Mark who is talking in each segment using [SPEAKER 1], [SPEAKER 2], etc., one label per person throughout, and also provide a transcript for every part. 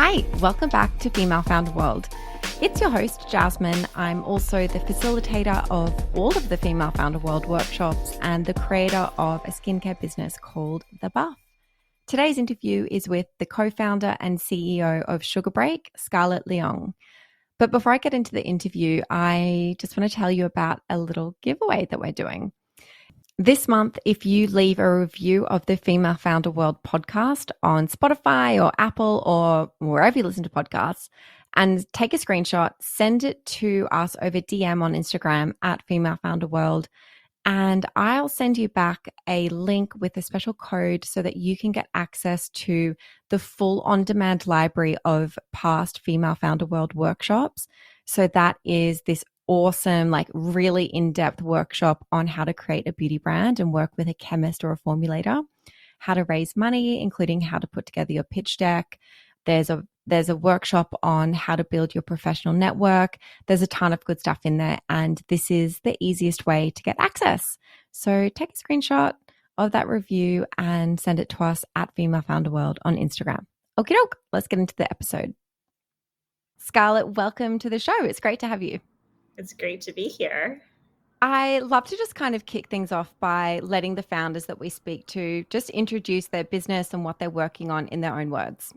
[SPEAKER 1] Hi, welcome back to Female Founder World. It's your host, Jasmine. I'm also the facilitator of all of the Female Founder World workshops and the creator of a skincare business called The Buff. Today's interview is with the co-founder and CEO of Sugarbreak, Scarlett Leong. But before I get into the interview, I just want to tell you about a little giveaway that we're doing. This month, if you leave a review of the Female Founder World podcast on Spotify or Apple or wherever you listen to podcasts, and take a screenshot, send it to us over DM on Instagram at Female Founder World, and I'll send you back a link with a special code so that you can get access to the full on-demand library of past Female Founder World workshops. So that is this awesome, really in-depth workshop on how to create a beauty brand and work with a chemist or a formulator, how to raise money, including how to put together your pitch deck. There's a workshop on how to build your professional network. There's a ton of good stuff in there, and this is the easiest way to get access. So take a screenshot of that review and send it to us at Female Founder World on Instagram. Okie doke, let's get into the episode. Scarlett, welcome to the show. It's great to have you.
[SPEAKER 2] It's great to be here.
[SPEAKER 1] I love to just kind of kick things off by letting the founders that we speak to just introduce their business and what they're working on in their own words.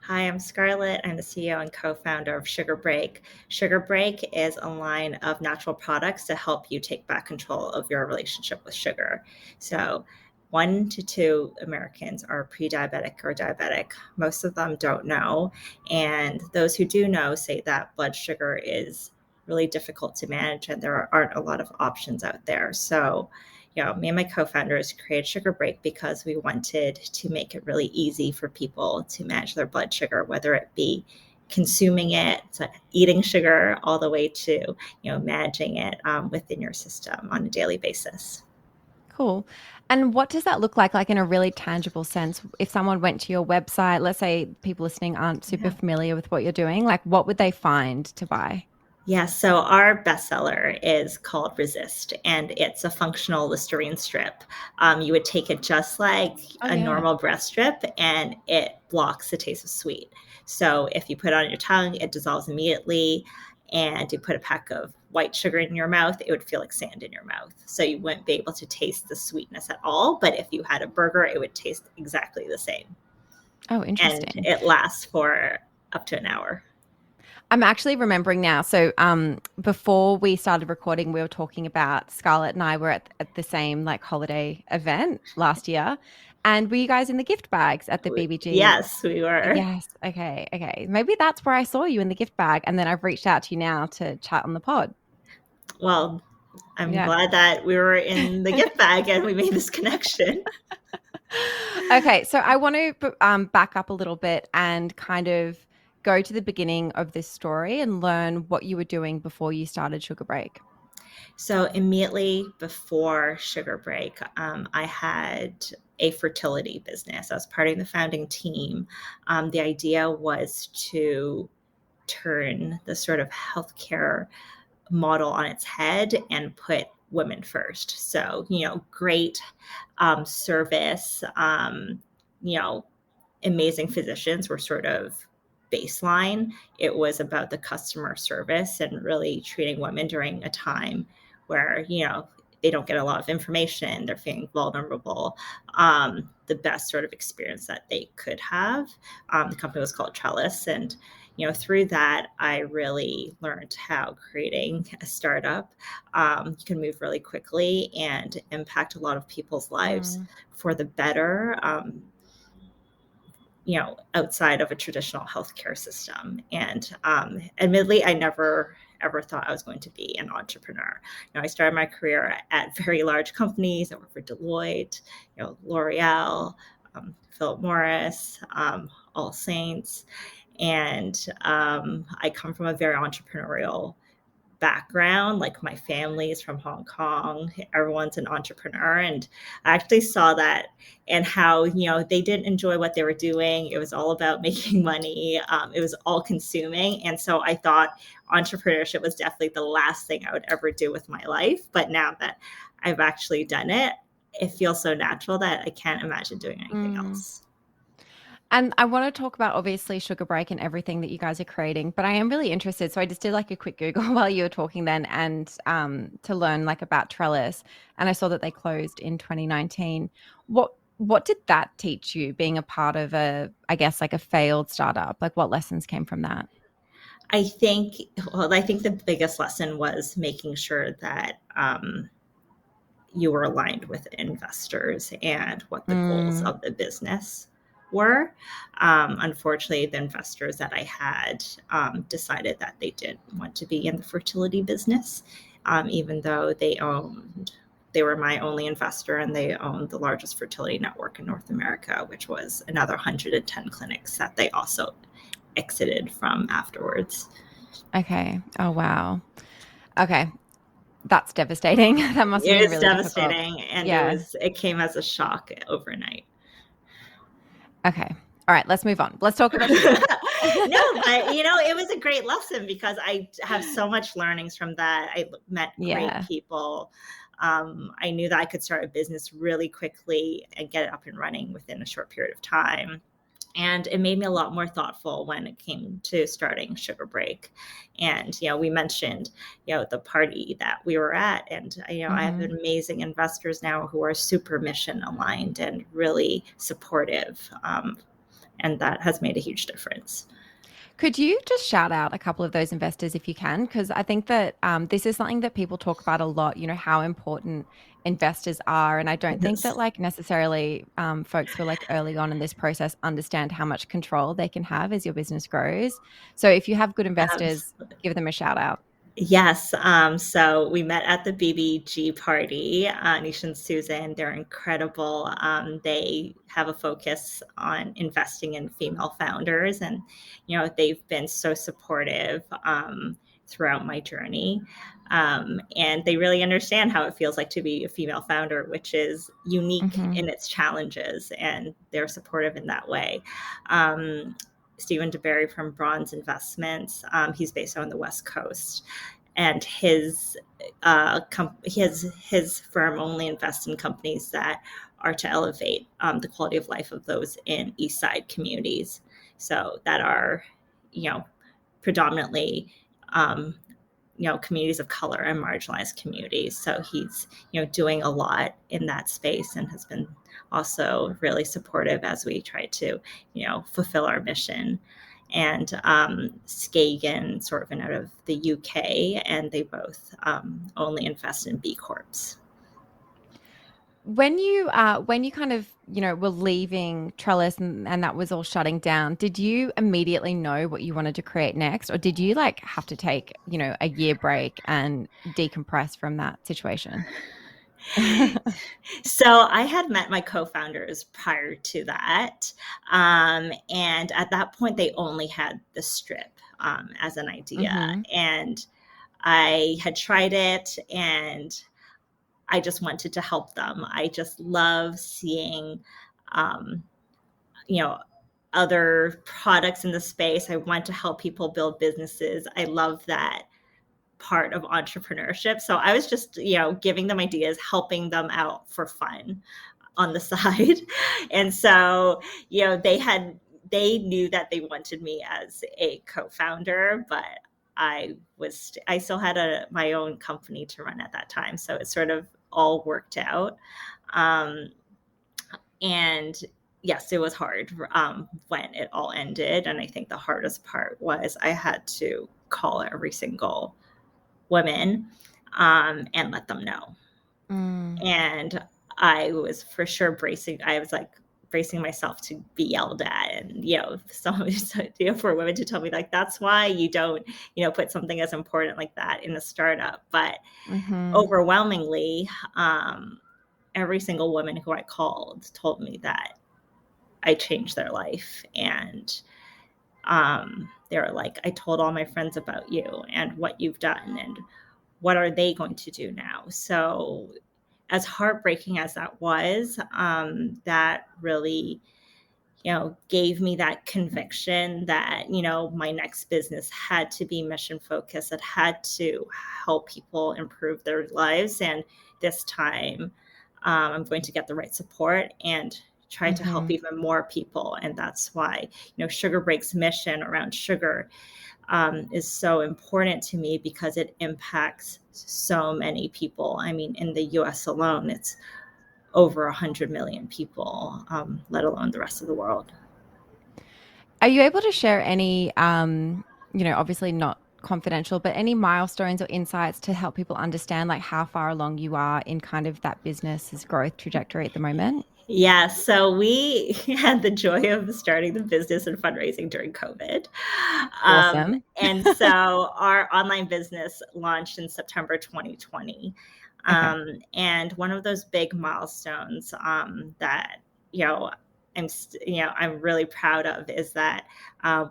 [SPEAKER 2] Hi, I'm Scarlett. I'm the CEO and co-founder of Sugarbreak. Sugarbreak is a line of natural products to help you take back control of your relationship with sugar. So 1 to 2 Americans are pre-diabetic or diabetic. Most of them don't know. And those who do know say that blood sugar is really difficult to manage and there aren't a lot of options out there. So, me and my co-founders created Sugarbreak because we wanted to make it really easy for people to manage their blood sugar, whether it be consuming it, so eating sugar, all the way to, managing it within your system on a daily basis.
[SPEAKER 1] Cool. And what does that look like in a really tangible sense? If someone went to your website, let's say people listening aren't super familiar with what you're doing, what would they find to buy?
[SPEAKER 2] Yeah, so our bestseller is called Resist, and it's a functional Listerine strip. You would take it just like normal breast strip, and it blocks the taste of sweet. So if you put it on your tongue, it dissolves immediately, and you put a pack of white sugar in your mouth, it would feel like sand in your mouth. So you wouldn't be able to taste the sweetness at all, but if you had a burger, it would taste exactly the same.
[SPEAKER 1] Oh, interesting.
[SPEAKER 2] And it lasts for up to an hour.
[SPEAKER 1] I'm actually remembering now. So before we started recording, we were talking about Scarlett and I were at the same holiday event last year. And were you guys in the gift bags at the BBG?
[SPEAKER 2] Yes, we were.
[SPEAKER 1] Yes. Okay. Maybe that's where I saw you in the gift bag. And then I've reached out to you now to chat on the pod.
[SPEAKER 2] Well, I'm glad that we were in the gift bag and we made this connection.
[SPEAKER 1] Okay. So I want to back up a little bit and kind of go to the beginning of this story and learn what you were doing before you started Sugarbreak.
[SPEAKER 2] So immediately before Sugarbreak, I had a fertility business. I was part of the founding team. The idea was to turn the sort of healthcare model on its head and put women first. So, great service, amazing physicians were sort of baseline. It was about the customer service and really treating women during a time where, they don't get a lot of information, they're feeling vulnerable, the best sort of experience that they could have. The company was called Trellis. And, through that, I really learned how creating a startup, you can move really quickly and impact a lot of people's lives for the better, outside of a traditional healthcare system. And admittedly, I never ever thought I was going to be an entrepreneur. I started my career at very large companies. I worked for Deloitte, L'Oreal, Philip Morris, All Saints. And I come from a very entrepreneurial background. My family is from Hong Kong. Everyone's an entrepreneur. And I actually saw that and how, they didn't enjoy what they were doing. It was all about making money. It was all consuming. And so I thought entrepreneurship was definitely the last thing I would ever do with my life. But now that I've actually done it, it feels so natural that I can't imagine doing anything else.
[SPEAKER 1] And I want to talk about obviously Sugarbreak and everything that you guys are creating, but I am really interested. So I just did like a quick Google while you were talking then and to learn like about Trellis. And I saw that they closed in 2019. What did that teach you being a part of I guess like a failed startup? Like what lessons came from that?
[SPEAKER 2] I think, I think the biggest lesson was making sure that you were aligned with investors and what the goals
[SPEAKER 1] Mm,
[SPEAKER 2] of the business were. Unfortunately, the investors that I had decided that they didn't want to be in the fertility business, even though they were my only investor and they owned the largest fertility network in North America, which was another 110 clinics that they also exited from afterwards.
[SPEAKER 1] okay. Oh, wow. Okay. That's devastating. That must have
[SPEAKER 2] It
[SPEAKER 1] been
[SPEAKER 2] was
[SPEAKER 1] really difficult.
[SPEAKER 2] devastating, and
[SPEAKER 1] Yeah.
[SPEAKER 2] it came as a shock overnight.
[SPEAKER 1] Okay. All right. Let's move on. Let's talk about business.
[SPEAKER 2] No, but it was a great lesson because I have so much learnings from that. I met great
[SPEAKER 1] Yeah.
[SPEAKER 2] people. I knew that I could start a business really quickly and get it up and running within a short period of time. And it made me a lot more thoughtful when it came to starting Sugarbreak. And we mentioned the party that we were at, and I have
[SPEAKER 1] Hmm.
[SPEAKER 2] amazing investors now who are super mission aligned and really supportive, and that has made a huge difference.
[SPEAKER 1] Could you just shout out a couple of those investors if you can? Because I think that this is something that people talk about a lot, how important investors are. And I don't think
[SPEAKER 2] Yes.
[SPEAKER 1] that like necessarily folks who are like early on in this process understand how much control they can have as your business grows. So if you have good investors,
[SPEAKER 2] Absolutely.
[SPEAKER 1] give them a shout out.
[SPEAKER 2] Yes. So we met at the BBG party. Nisha and Susan, they're incredible. They have a focus on investing in female founders, and they've been so supportive throughout my journey. And they really understand how it feels like to be a female founder, which is unique
[SPEAKER 1] Hmm.
[SPEAKER 2] in its challenges, and they're supportive in that way. Um, Stephen DeBerry from Bronze Investments. He's based on the West Coast, and his firm only invests in companies that are to elevate the quality of life of those in East Side communities, so that are, you know, predominantly um, communities of color and marginalized communities. So he's doing a lot in that space and has been also really supportive as we try to fulfill our mission. And Skagen sort of out of the UK, and they both only invest in B Corps.
[SPEAKER 1] When you kind of were leaving Trellis and that was all shutting down, did you immediately know what you wanted to create next, or did you like have to take a year break and decompress from that situation?
[SPEAKER 2] So I had met my co-founders prior to that, and at that point they only had the strip as an idea,
[SPEAKER 1] Hmm.
[SPEAKER 2] and I had tried it, and I just wanted to help them. I just love seeing, um, you know, other products in the space. I want to help people build businesses. I love that part of entrepreneurship. So I was just, giving them ideas, helping them out for fun on the side. And so, they knew that they wanted me as a co-founder, but I still had my own company to run at that time. So it sort of all worked out. Um, and yes, it was hard when it all ended. And I think the hardest part was I had to call every single woman and let them know.
[SPEAKER 1] Mm.
[SPEAKER 2] And I was for sure I was like bracing myself to be yelled at, and someone for women to tell me like, that's why you don't put something as important like that in a startup. But
[SPEAKER 1] Hmm.
[SPEAKER 2] overwhelmingly, every single woman who I called told me that I changed their life. And they were like, I told all my friends about you and what you've done, and what are they going to do now? So as heartbreaking as that was, that really, gave me that conviction that, my next business had to be mission focused. It had to help people improve their lives. And this time, I'm going to get the right support and try to help even more people. And that's why, Sugarbreak's mission around sugar is so important to me, because it impacts so many people. I mean, in the US alone, it's over 100 million people, let alone the rest of the world.
[SPEAKER 1] Are you able to share any, obviously not confidential, but any milestones or insights to help people understand like how far along you are in kind of that business's growth trajectory at the moment?
[SPEAKER 2] Yeah, so we had the joy of starting the business and fundraising during COVID.
[SPEAKER 1] Awesome.
[SPEAKER 2] And so our online business launched in September 2020.
[SPEAKER 1] Okay.
[SPEAKER 2] And one of those big milestones that, you know, I'm really proud of is that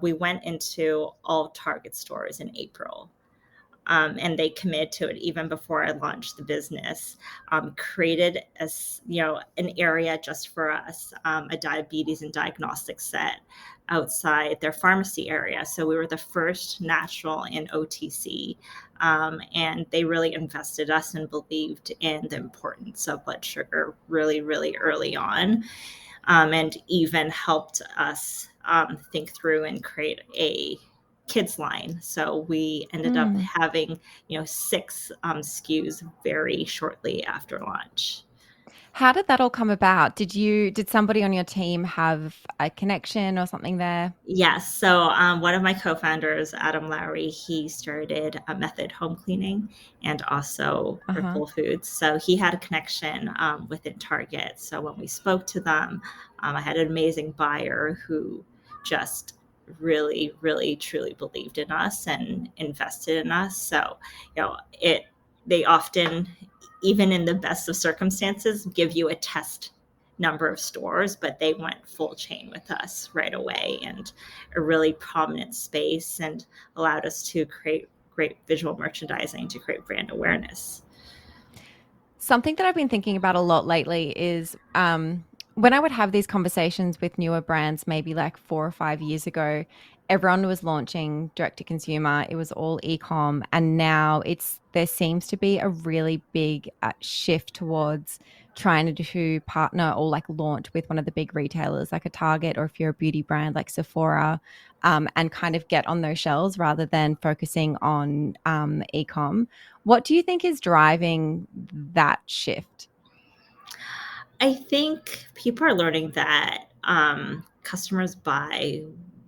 [SPEAKER 2] we went into all Target stores in April. And they committed to it even before I launched the business. Created an area just for us, a diabetes and diagnostic set outside their pharmacy area. So we were the first natural in OTC, and they really invested us and believed in the importance of blood sugar really, really early on, and even helped us think through and create a kids line. So we ended up
[SPEAKER 1] Mm.
[SPEAKER 2] having, 6 SKUs very shortly after launch.
[SPEAKER 1] How did that all come about? Did somebody on your team have a connection or something there?
[SPEAKER 2] Yes. So one of my co-founders, Adam Lowry, he started a Method Home Cleaning and also
[SPEAKER 1] Uh-huh.
[SPEAKER 2] Ripple Foods. So he had a connection within Target. So when we spoke to them, I had an amazing buyer who just really, really, truly believed in us and invested in us. So, they often, even in the best of circumstances, give you a test number of stores, but they went full chain with us right away, and a really prominent space, and allowed us to create great visual merchandising to create brand awareness.
[SPEAKER 1] Something that I've been thinking about a lot lately is when I would have these conversations with newer brands, maybe like 4 or 5 years ago, everyone was launching direct to consumer. It was all e-com, and now there seems to be a really big shift towards trying to partner or like launch with one of the big retailers, like a Target, or if you're a beauty brand like Sephora, and kind of get on those shelves rather than focusing on e-com. What do you think is driving that shift?
[SPEAKER 2] I think people are learning that customers buy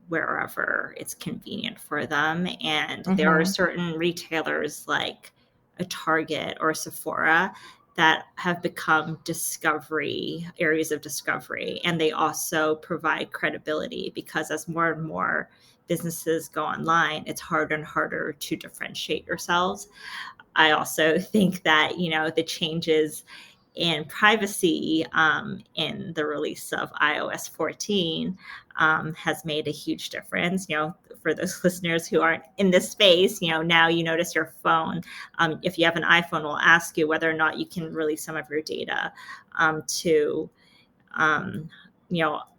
[SPEAKER 2] wherever it's convenient for them. And there are
[SPEAKER 1] Mm-hmm.
[SPEAKER 2] certain retailers like a Target or a Sephora that have become discovery areas of discovery. And they also provide credibility, because as more and more businesses go online, it's harder and harder to differentiate yourselves. I also think that, the changes in privacy in the release of iOS 14 has made a huge difference. For those listeners who aren't in this space, now you notice your phone, if you have an iPhone, will ask you whether or not you can release some of your data to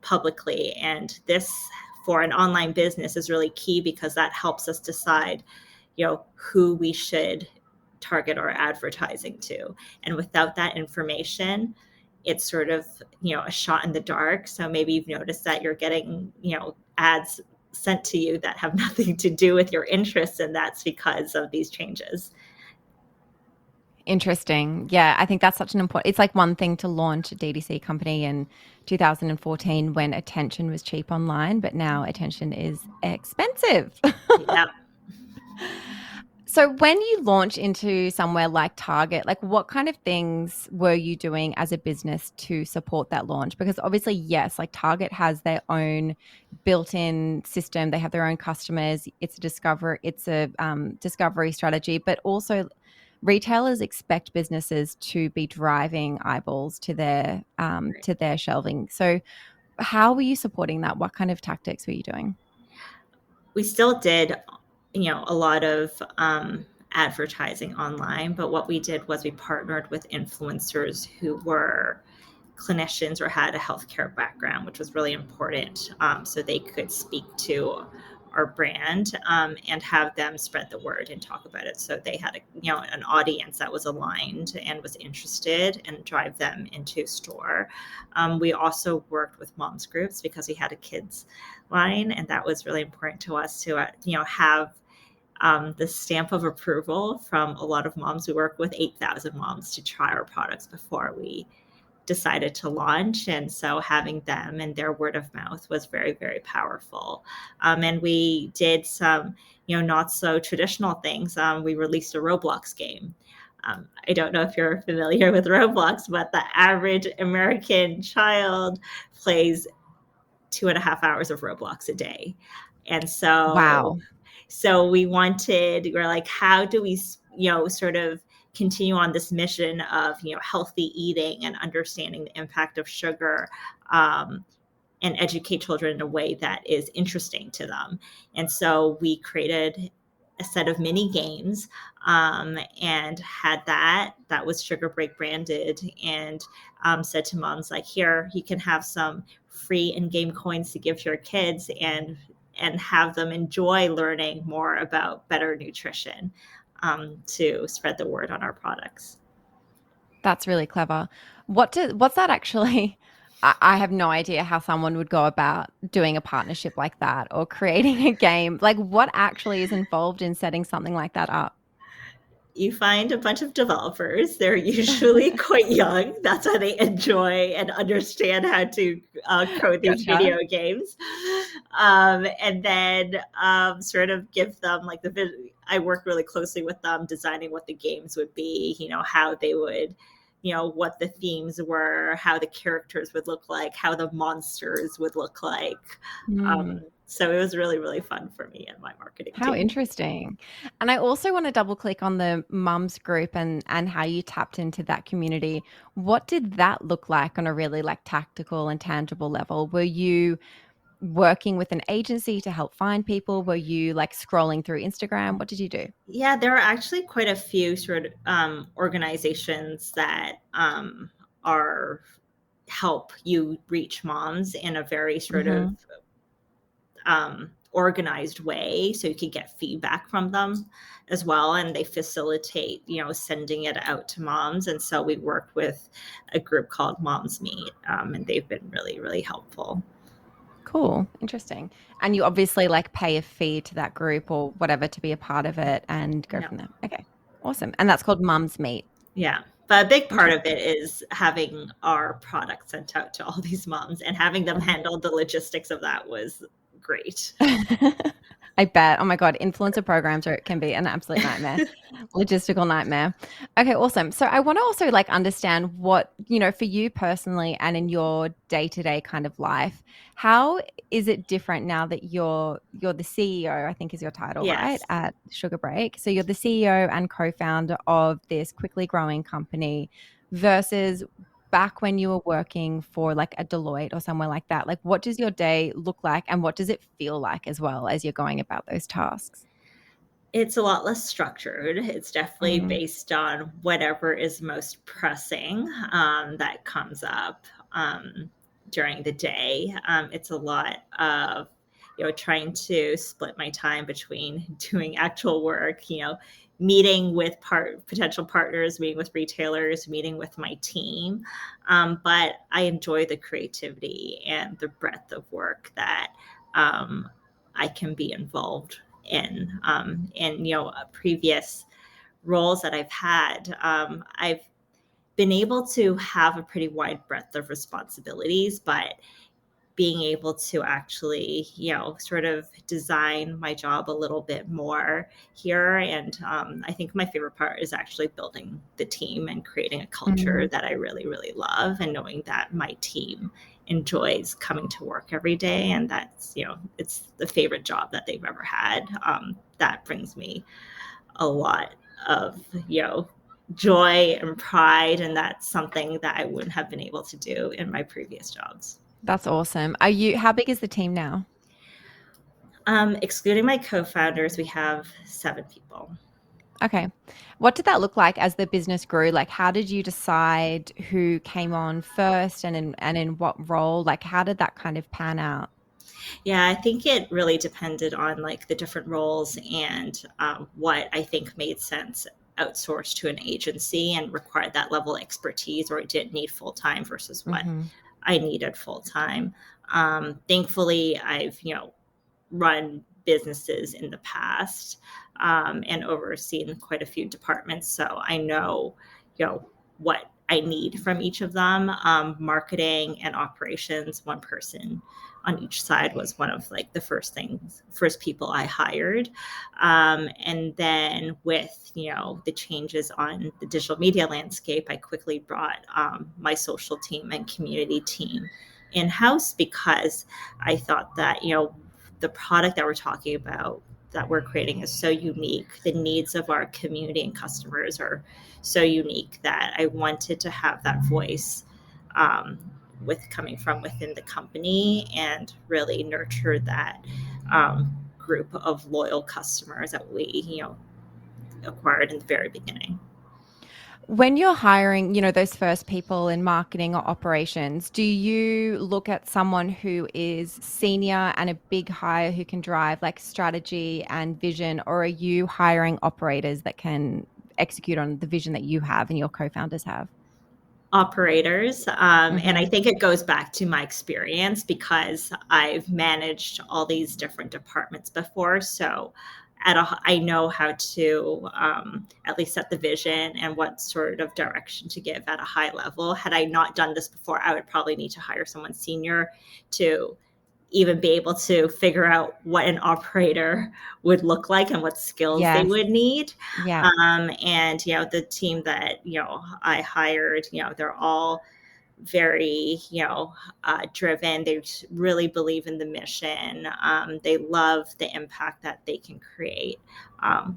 [SPEAKER 2] publicly. And this, for an online business, is really key, because that helps us decide, who we should target our advertising to. And without that information, it's sort of, a shot in the dark. So maybe you've noticed that you're getting, ads sent to you that have nothing to do with your interests. And that's because of these changes.
[SPEAKER 1] Interesting. Yeah, I think that's such an important. It's like one thing to launch a DTC company in 2014 when attention was cheap online, but now attention is expensive.
[SPEAKER 2] Yeah.
[SPEAKER 1] So when you launch into somewhere like Target, like what kind of things were you doing as a business to support that launch? Because obviously, yes, like Target has their own built-in system. They have their own customers. It's a discovery strategy, but also retailers expect businesses to be driving eyeballs to their shelving. So how were you supporting that? What kind of tactics were you doing?
[SPEAKER 2] We still did, a lot of advertising online, but what we did was we partnered with influencers who were clinicians or had a healthcare background, which was really important, so they could speak to our brand, and have them spread the word and talk about it. So they had an audience that was aligned and was interested, and drive them into store. We also worked with moms groups because we had a kids line, and that was really important to us to have the stamp of approval from a lot of moms. We work with 8,000 moms to try our products before we decided to launch. And so having them and their word of mouth was very, very powerful. And we did some, not so traditional things. We released a Roblox game. I don't know if you're familiar with Roblox, but the average American child plays 2.5 hours of Roblox a day. And
[SPEAKER 1] Wow.
[SPEAKER 2] so we're like, how do we, sort of continue on this mission of, healthy eating and understanding the impact of sugar, and educate children in a way that is interesting to them. And so we created a set of mini games, and had that was Sugarbreak branded, and said to moms, like, here, you can have some free in-game coins to give to your kids, and have them enjoy learning more about better nutrition, to spread the word on our products.
[SPEAKER 1] That's really clever. What's that actually? I have no idea how someone would go about doing a partnership like that or creating a game. Like, what actually is involved in setting something like that up?
[SPEAKER 2] You find a bunch of developers. They're usually quite young. That's how they enjoy and understand how to code these
[SPEAKER 1] Gotcha.
[SPEAKER 2] video games. And then sort of give them like I work really closely with them, designing what the games would be, how they would, what the themes were, how the characters would look like, how the monsters would look like.
[SPEAKER 1] Mm.
[SPEAKER 2] So it was really, really fun for me and my marketing
[SPEAKER 1] How
[SPEAKER 2] team.
[SPEAKER 1] interesting. And I also want to double click on the mums group and how you tapped into that community. What did that look like on a really like tactical and tangible level? Were you working with an agency to help find people? Were you like scrolling through Instagram? What did you do?
[SPEAKER 2] Yeah, there are actually quite a few sort of organizations that are help you reach moms in a very sort of
[SPEAKER 1] Hmm.
[SPEAKER 2] organized way, so you can get feedback from them as well, and they facilitate sending it out to moms. And so we worked with a group called Moms Meet, and they've been really, really helpful.
[SPEAKER 1] Cool. Interesting. And you obviously like pay a fee to that group or whatever to be a part of it and go
[SPEAKER 2] Yeah.
[SPEAKER 1] from there. Okay. Awesome. And that's called Mums Meet.
[SPEAKER 2] Yeah. But a big part of it
[SPEAKER 1] Interesting.
[SPEAKER 2] is having our product sent out to all these moms, and having them handle the logistics of that was great.
[SPEAKER 1] I bet. Oh my God, influencer programs can be an absolute nightmare, logistical nightmare. Okay, awesome. So I want to also like understand what, for you personally and in your day-to-day kind of life, how is it different now that you're the CEO, I think is your title, right,
[SPEAKER 2] Yes.
[SPEAKER 1] at Sugarbreak? So you're the CEO and co-founder of this quickly growing company versus back when you were working for like a Deloitte or somewhere like that. Like, what does your day look like and what does it feel like as well as you're going about those tasks?
[SPEAKER 2] It's a lot less structured. It's definitely
[SPEAKER 1] Mm.
[SPEAKER 2] based on whatever is most pressing, that comes up during the day. It's a lot of trying to split my time between doing actual work, meeting with potential partners, meeting with retailers, meeting with my team. But I enjoy the creativity and the breadth of work that I can be involved in previous roles that I've had. I've been able to have a pretty wide breadth of responsibilities, but being able to actually, sort of design my job a little bit more here. And I think my favorite part is actually building the team and creating a culture
[SPEAKER 1] Mm.
[SPEAKER 2] that I really, really love, and knowing that my team enjoys coming to work every day. And that's, it's the favorite job that they've ever had. That brings me a lot of, joy and pride. And that's something that I wouldn't have been able to do in my previous jobs.
[SPEAKER 1] That's awesome. How big is the team now?
[SPEAKER 2] Excluding my co-founders, we have 7 people.
[SPEAKER 1] Okay. What did that look like as the business grew? Like, how did you decide who came on first and in what role? Like, how did that kind of pan out?
[SPEAKER 2] Yeah, I think it really depended on like the different roles and what I think made sense outsourced to an agency and required that level of expertise, or it didn't need full time versus what
[SPEAKER 1] Mm-hmm.
[SPEAKER 2] I needed full time. Thankfully, I've run businesses in the past and overseen quite a few departments, so I know what I need from each of them. Marketing and operations, one person on each side was one of like the first people I hired. And then with, the changes on the digital media landscape, I quickly brought my social team and community team in-house because I thought that, the product that we're talking about that we're creating is so unique. The needs of our community and customers are so unique that I wanted to have that voice um, with coming from within the company and really nurture that group of loyal customers that we, acquired in the very beginning.
[SPEAKER 1] When you're hiring, those first people in marketing or operations, do you look at someone who is senior and a big hire who can drive like strategy and vision, or are you hiring operators that can execute on the vision that you have and your co-founders have?
[SPEAKER 2] Operators. And I
[SPEAKER 1] Mm-hmm.
[SPEAKER 2] think it goes back to my experience because I've managed all these different departments before. So I know how to at least set the vision and what sort of direction to give at a high level. Had I not done this before, I would probably need to hire someone senior to even be able to figure out what an operator would look like and what skills they
[SPEAKER 1] Yes.
[SPEAKER 2] would need.
[SPEAKER 1] Yeah.
[SPEAKER 2] And the team that I hired, they're all very driven. They really believe in the mission. They love the impact that they can create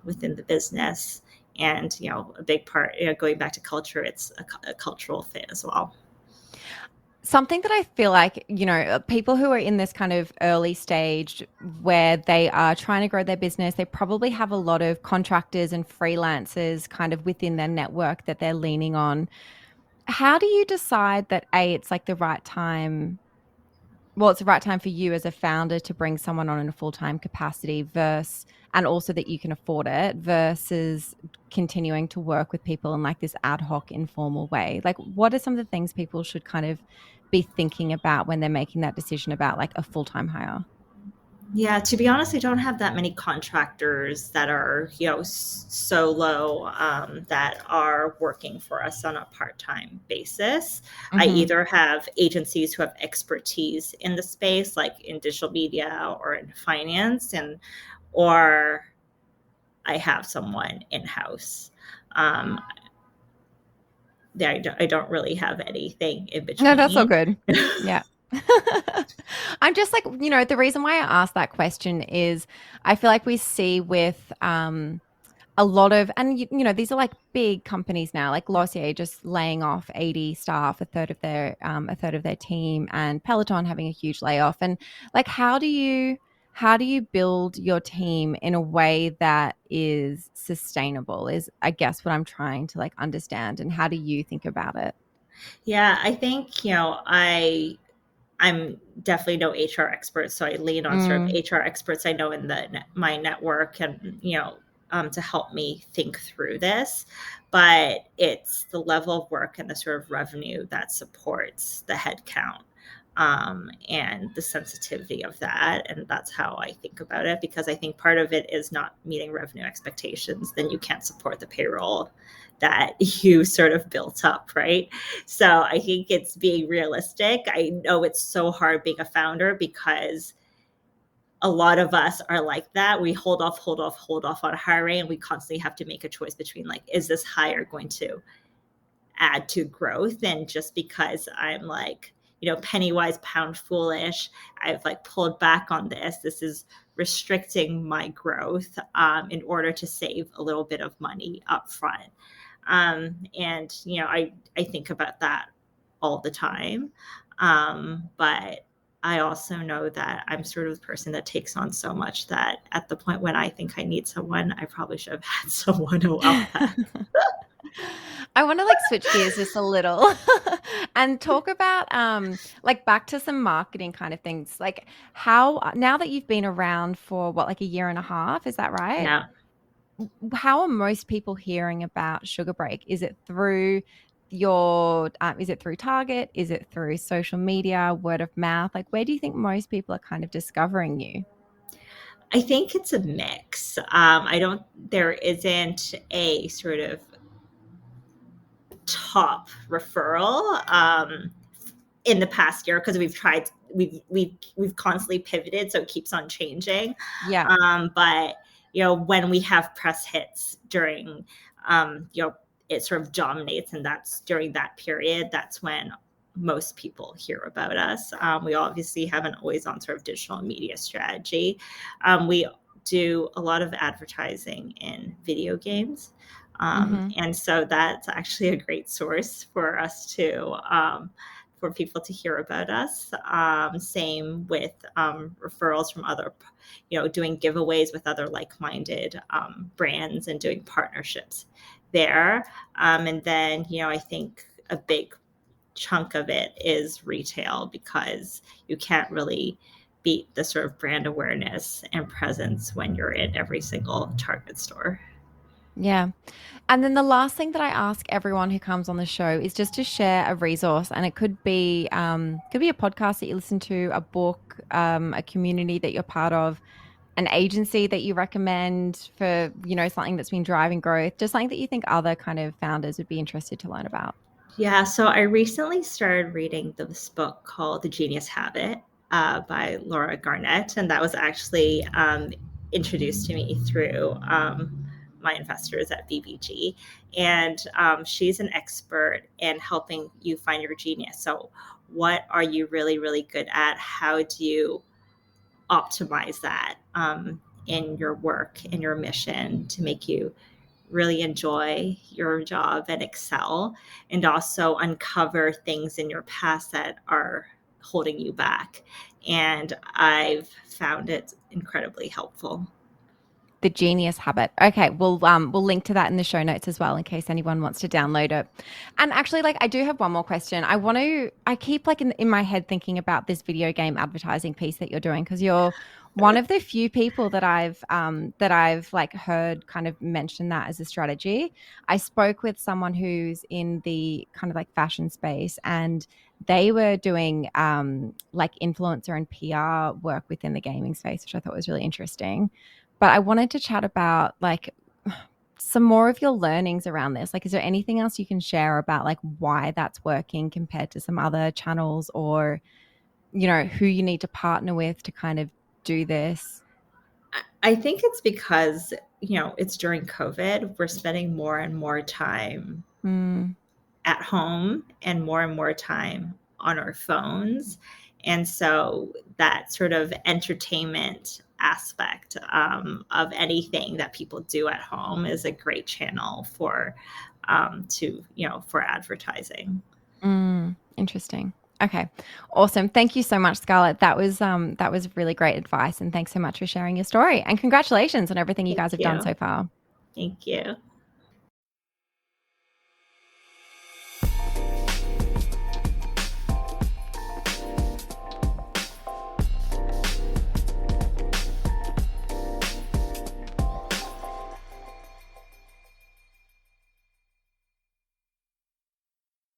[SPEAKER 2] within the business. And a big part, going back to culture, it's a cultural fit as well.
[SPEAKER 1] Something that I feel like, people who are in this kind of early stage where they are trying to grow their business, they probably have a lot of contractors and freelancers kind of within their network that they're leaning on. How do you decide that A, it's like the right time? Well, it's the right time for you as a founder to bring someone on in a full-time capacity and also that you can afford it versus continuing to work with people in like this ad hoc informal way. Like, what are some of the things people should kind of be thinking about when they're making that decision about like a full-time hire?
[SPEAKER 2] Yeah, to be honest, I don't have that many contractors that are, solo that are working for us on a part-time basis. I
[SPEAKER 1] Mm-hmm.
[SPEAKER 2] either have agencies who have expertise in the space, like in digital media or in finance, or I have someone in-house. Um, I don't really have anything in
[SPEAKER 1] No, that's all
[SPEAKER 2] between.
[SPEAKER 1] good. Yeah. I'm just like, the reason why I asked that question is I feel like we see with a lot of, and these are like big companies now, like Glossier just laying off 80 staff, a third of their team, and Peloton having a huge layoff. And like, how do you build your team in a way that is sustainable? Is I guess what I'm trying to like understand. And how do you think about it?
[SPEAKER 2] Yeah, I think, I'm definitely no HR expert, so I lean on sort of
[SPEAKER 1] Mm,
[SPEAKER 2] HR experts I know in my network, and to help me think through this. But it's the level of work and the sort of revenue that supports the headcount, and the sensitivity of that, and that's how I think about it. Because I think part of it is not meeting revenue expectations, then you can't support the payroll that you sort of built up, right? So I think it's being realistic. I know it's so hard being a founder because a lot of us are like that. We hold off, hold off, hold off on hiring, and we constantly have to make a choice between like, is this hire going to add to growth? And just because I'm like, penny wise, pound foolish, I've like pulled back on this. This is restricting my growth in order to save a little bit of money up front. And I think about that all the time. But I also know that I'm sort of the person that takes on so much that at the point when I think I need someone, I probably should have had someone a while back.
[SPEAKER 1] I want to like switch gears just a little and talk about like back to some marketing kind of things. Like how now that you've been around for what, like a year and a half, is that right?
[SPEAKER 2] Yeah.
[SPEAKER 1] How are most people hearing about Sugar Break? Is it through your is it through Target? Is it through social media, word of mouth? Like where do you think most people are kind of discovering you?
[SPEAKER 2] I think it's a mix. I don't, there isn't a sort of top referral in the past year because we've constantly pivoted, so it keeps on changing.
[SPEAKER 1] Yeah.
[SPEAKER 2] But when we have press hits during, it sort of dominates, and that's during that period. That's when most people hear about us. We obviously have an always on sort of digital media strategy. We do a lot of advertising in video games.
[SPEAKER 1] Mm-hmm.
[SPEAKER 2] And so that's actually a great source for us to for people to hear about us. Same with referrals from other, doing giveaways with other like-minded brands and doing partnerships there. And then, I think a big chunk of it is retail because you can't really beat the sort of brand awareness and presence when you're in every single Target store.
[SPEAKER 1] Yeah. And then the last thing that I ask everyone who comes on the show is just to share a resource, and it could be a podcast that you listen to, a book, a community that you're part of, an agency that you recommend for something that's been driving growth, just something that you think other kind of founders would be interested to learn about.
[SPEAKER 2] Yeah, so I recently started reading this book called The Genius Habit by Laura Garnett, and that was actually introduced to me through my investors at BBG. And she's an expert in helping you find your genius. So, what are you really, really good at? How do you optimize that in your work, in your mission to make you really enjoy your job and excel, and also uncover things in your past that are holding you back? And I've found it incredibly helpful.
[SPEAKER 1] The Genius Habit. Okay, we'll link to that in the show notes as well in case anyone wants to download it. And actually, like I do have one more question. I keep like in my head thinking about this video game advertising piece that you're doing because you're one of the few people that I've like heard kind of mention that as a strategy. I spoke with someone who's in the kind of like fashion space, and they were doing like influencer and PR work within the gaming space, which I thought was really interesting. But I wanted to chat about like some more of your learnings around this. Like, is there anything else you can share about like why that's working compared to some other channels, or, who you need to partner with to kind of do this?
[SPEAKER 2] I think it's because, it's during COVID, we're spending more and more time
[SPEAKER 1] Mm,
[SPEAKER 2] at home and more time on our phones. And so that sort of entertainment aspect of anything that people do at home is a great channel for for advertising.
[SPEAKER 1] interesting. Okay. Awesome. Thank you so much, Scarlett. That was really great advice, and thanks so much for sharing your story. And congratulations on everything you
[SPEAKER 2] Thank
[SPEAKER 1] guys have done
[SPEAKER 2] you.
[SPEAKER 1] so far.
[SPEAKER 2] Thank you.